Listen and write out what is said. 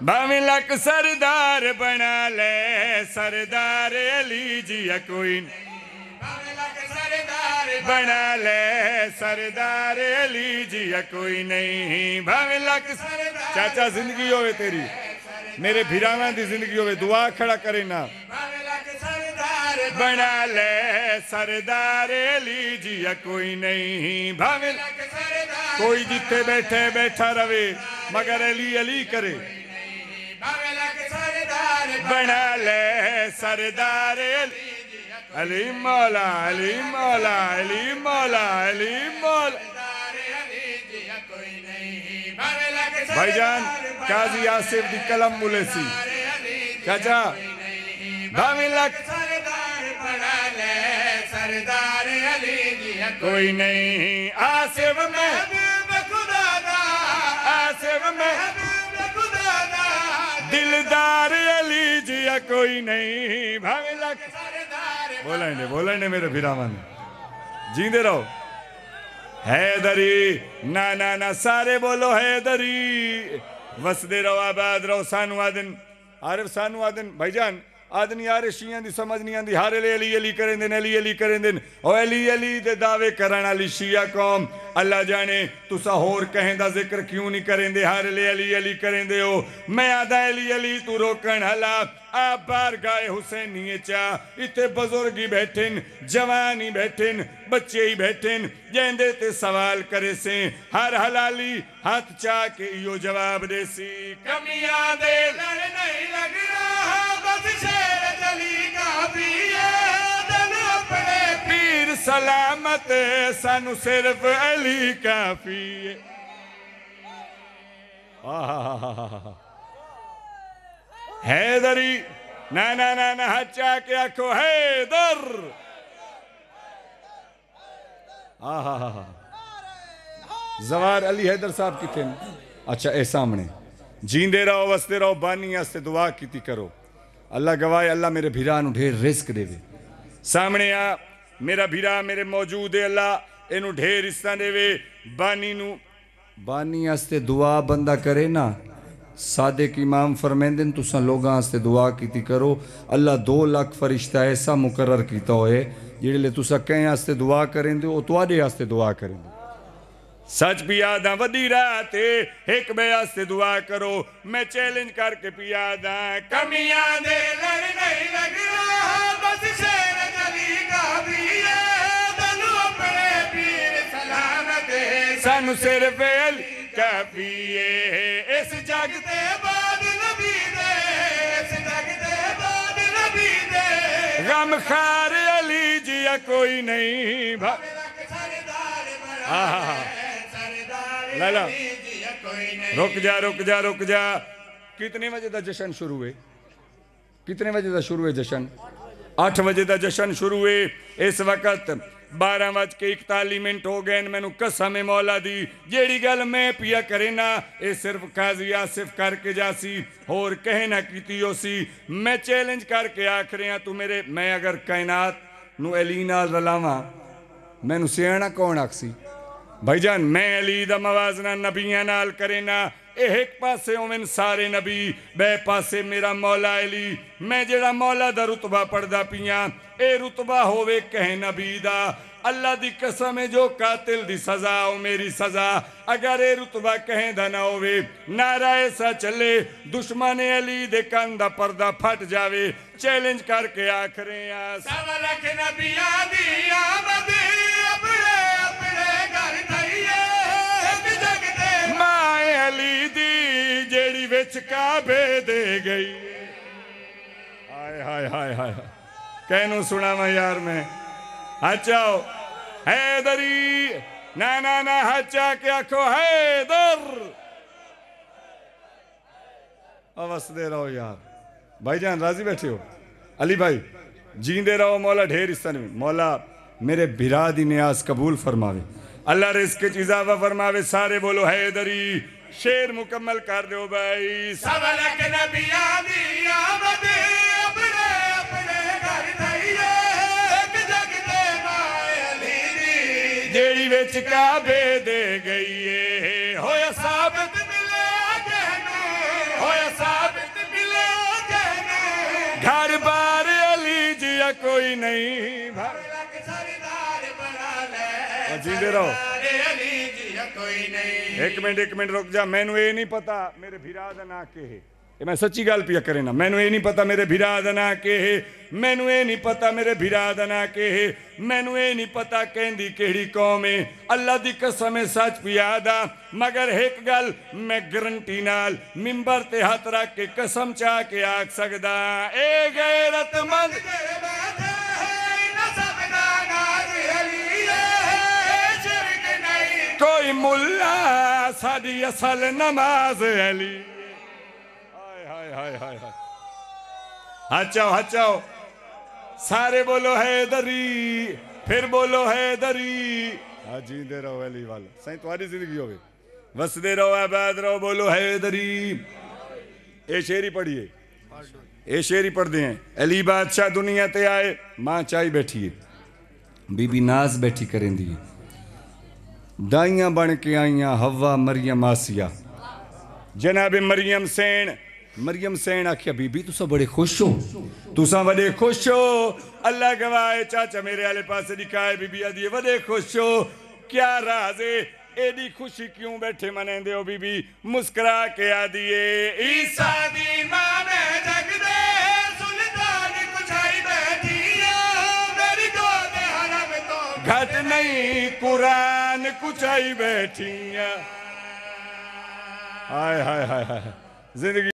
भावें लक सरदार बना ले सरदार अली जिया कोई बना ले सरदार अली जिया कोई नहीं। भावें लक चाचा जिंदगी होवे तेरी मेरे भिरावां दी जिंदगी होवे दुआ खड़ा करे ना। बना ले सरदार अली जिया कोई नहीं। भावें कोई जिथे बैठे बैठा रवे मगर अली अली करे। बना ले सरदार अली मौला अली मौला अली मौला अली मौला। भाईजान काजी आसिफ दी कलम मुलेसी चाचा भावें लक सरदार अली कोई नहीं। आसिफ में आसिफ में दिलदार अली जिया कोई नहीं। भावें लक बोला ने मेरे भिरावन जींदे रहो। हैदरी ना ना ना सारे बोलो हैदरी। वसदे रहो आबाद रहो। सानू आदन आरिफ सानू आदन भाईजान आदन यार शियां दी समझ नहीं आंदी। हर अली अली करें दिन अली अली करें दिन ओ अली अली दे दावे करन वाली शिया कौम अल्लाह जाने तुसा होर कहें दा जिक्र क्यों नहीं करेंदे। हर अली अली करेंदे हो। मैं आदा अली अली तू रोकन हला आप बार गाए हुसैनी चा इतने बुजुर्ग ही बैठन जवान ही बैठन बच्चे ही बैठन जेंदे ते सवाल करे से हर हलाली हाथ चा के यो जवाब दे सी। कमियां दे लड़ नहीं लग रहा बस शेर जली का दिल अपने पीर सलामत सानू सिर्फ अली काफी। हैदरी ना ना ना ना हच्चा के आखो हैदर। जवार अली हैदर साहब किथे? अच्छा ए सामने जींदे रहो वसते रहो बानी आस्ते दुआ कीती करो। अल्लाह गवाए अल्लाह मेरे भिरा नु ढेर रिस्क देवे। सामने आ मेरा भिरा मेरे मौजूद है अल्लाह इनू ढेर हिस्सा देवे। बानी नु बानी आस्ते दुआ बंदा करे ना सादिक इमाम फरमेंदे तुसा लोगां आस्ते दुआ कीती करो। अल्लाह 2 लाख फरिश्ता ऐसा मुकर्रर कीता होए जेड़े तुसा कहीं आस्ते दुआ करेंदे ओ तुहाडे आस्ते दुआ करेंदे। सच पियादा वडी रात एक बे आस्ते दुआ करो। मैं चैलेंज करके पियादा कमियां दे लड़ नहीं लग रहा बस शेर जली का भी है तनु अपने पीर सलामत सानू सिर्फ अली काफी है। इस जग ते बाद नबी दे इस जग ते बाद नबी दे गम खार अली जिया कोई नहीं। लाला रुक जा रुक जा रुक जा। कितने बजे का जश्न शुरू है? कितने बजे का शुरू है जश्न? 8 बजे का जश्न शुरू है। इस वक्त 12:41 हो गए। मैनू कसम है मौला दी जेड़ी गल मैं पिया करे ना ये सिर्फ काजी आसिफ करके जासी होर कहे ना कीती होसी। मैं चैलेंज करके आख रहा तू मेरे मैं अगर कायनात नू अली नाल रलावां मैनू सियाणा कौन आखसी? भाईजान मैं अली दा मवाजना नबियां नाल करे ना एक पासे होवन सारे नबी बे पासे मेरा मौला अली। मैं जेड़ा मौला दा रुतबा पढ़दा पिया ए रुतबा होवे कहे नबी दा। अल्लाह दी कसम है जो कातिल दी सजा हो मेरी सजा अगर ए रुतबा कहे दा ना होवे नारा ऐसा चले दुश्मन अली दे कान दा पर्दा फट जावे। चैलेंज करके आख रहे हैं सवा लख नबियां दी आमद अपने अपने घर थईए एक जग दे मां अली दी जेड़ी विच काबे दे गई। हाय हाय हाय हाय कहनू सुनावा यार मैं। हचाओ हैदरी ना ना ना हचा के आखो हैदर। अवस दे रहो यार। भाईजान राजी बैठे हो? अली भाई जींदे रहो मौला ढेर हिस्सा नहीं। मौला मेरे भिरा दी नियाज कबूल फरमावे अल्लाह रिस्क इजाफा फरमावे। सारे बोलो हैदरी। शेर मुकम्मल कर दो भाई। सवा लख नबियां दी आमद अपने अपने घर थईए एक जग दे मां अली दी जेड़ी विच काबे दे गई है होया साबित मिले कहनू होया घर बार अली जिया कोई नहीं जीते रहो। एक मिनट रुक जा। मैनू ये नहीं पता मेरे भिरा दा ना के है, मैं सच्ची गल पिया करे ना। मैनू ये नहीं पता मेरे भिरा दा ना के है, मैनू ये नहीं पता मेरे भिरा दा ना के है, मैनू ये नहीं पता कहंदी केड़ी कौम है। अल्लाह दी कसम है सच पिया दा, मगर एक गल मैं गारंटी नाल मिंबर ते हाथ रख के कसम चाह के आख सकदा, ए गैरतमंद कोई मुल्ला साडी असल नमाज अली। हाय हचाओ सारे बोलो हैदरी, फिर बोलो हैदरी। हाँ जींदे रहो अली वाला, सही तुम्हारी जिंदगी होवे, वसदे रहो आबाद रहो, बोलो हैदरी। ये शेरी पढ़िए, ये शेरी पढ़ते हैं। अली बादशाह दुनिया ते आए, मां चाई बैठी है, बीबी नाज बैठी करेंदी है, दाइयां बन के आईयां हवा मरियम आसिया। जनाब मरियम सेन आखिया बीबी तुसा बड़े खुश हो, तुसा बड़े खुश हो। अल्लाह गवाए चाचा मेरे आले पास दिखाए, बीबी आदि बड़े खुश हो, क्या राज है एडी खुशी क्यों बैठे मनेंदे हो। बीबी मुस्कुरा के आदिए ईसा दी मां में जग दे सुल्तान कुछाई बैठी मेरी गोद हरम तो घट नहीं कुरान कुछाई बैठी। हाय जिंदगी